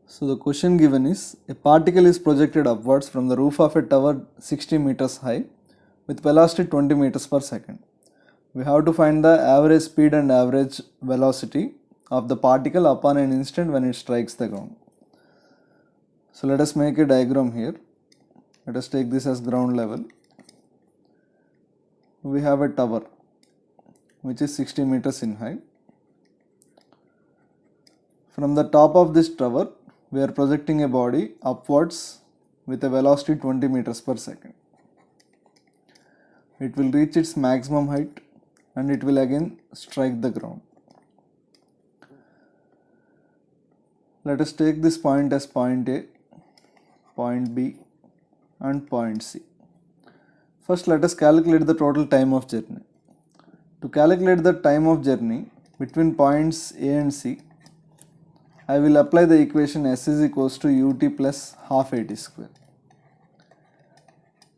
So the question given is, a particle is projected upwards from the roof of a tower 60 meters high with velocity 20 meters per second. We have to find the average speed and average velocity of the particle upon an instant when it strikes the ground. So let us make a diagram here. Let us take this as ground level. We have a tower which is 60 meters in height. From the top of this tower, we are projecting a body upwards with a velocity 20 meters per second. It will reach its maximum height and it will again strike the ground. Let us take this point as point A, point B and point C. First, let us calculate the total time of journey. To calculate the time of journey between points A and C, I will apply the equation S is equals to ut plus half at square.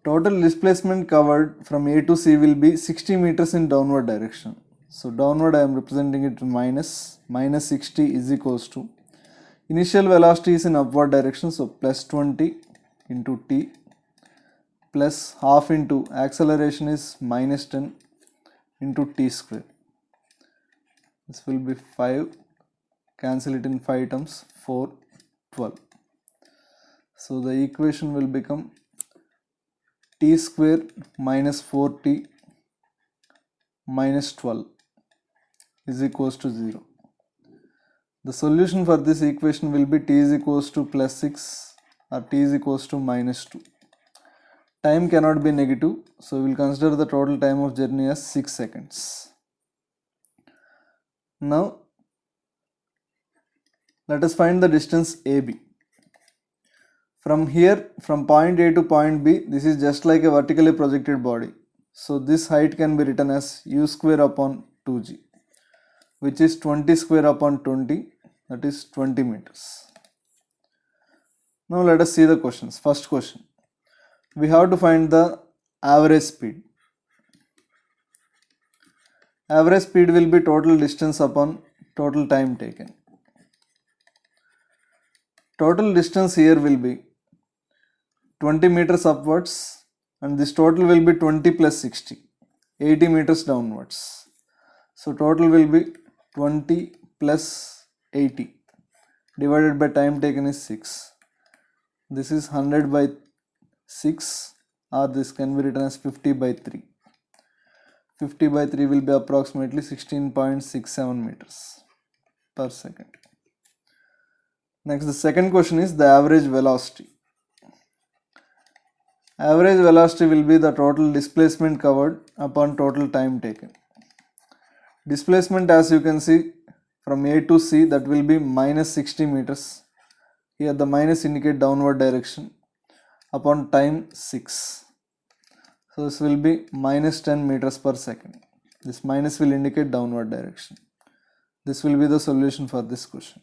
Total displacement covered from A to C will be 60 meters in downward direction. So downward I am representing it minus 60 is equals to initial velocity is in upward direction, so plus 20 into t plus half into acceleration is minus 10 into t square. This will be 5, cancel it in 5 terms, 4, 12. So the equation will become t square minus 4t minus 12 is equals to 0. The solution for this equation will be t is equals to plus 6 or t is equals to minus 2. Time cannot be negative, so we will consider the total time of journey as 6 seconds. Now let us find the distance AB. From here, from point A to point B, this is just like a vertically projected body. So this height can be written as u square upon 2g, which is 20 square upon 20, that is 20 meters. Now let us see the questions. First question, we have to find the average speed. Average speed will be total distance upon total time taken. Total distance here will be 20 meters upwards and this total will be 20 plus 60, 80 meters downwards. So total will be 20 plus 80 divided by time taken is 6. This is 100 by 6 or this can be written as 50 by 3. 50 by 3 will be approximately 16.67 meters per second. Next, the second question is the average velocity. Average velocity will be the total displacement covered upon total time taken. Displacement, as you can see, from A to C, that will be minus 60 meters. Here the minus indicate downward direction upon time 6. So this will be minus 10 meters per second. This minus will indicate downward direction. This will be the solution for this question.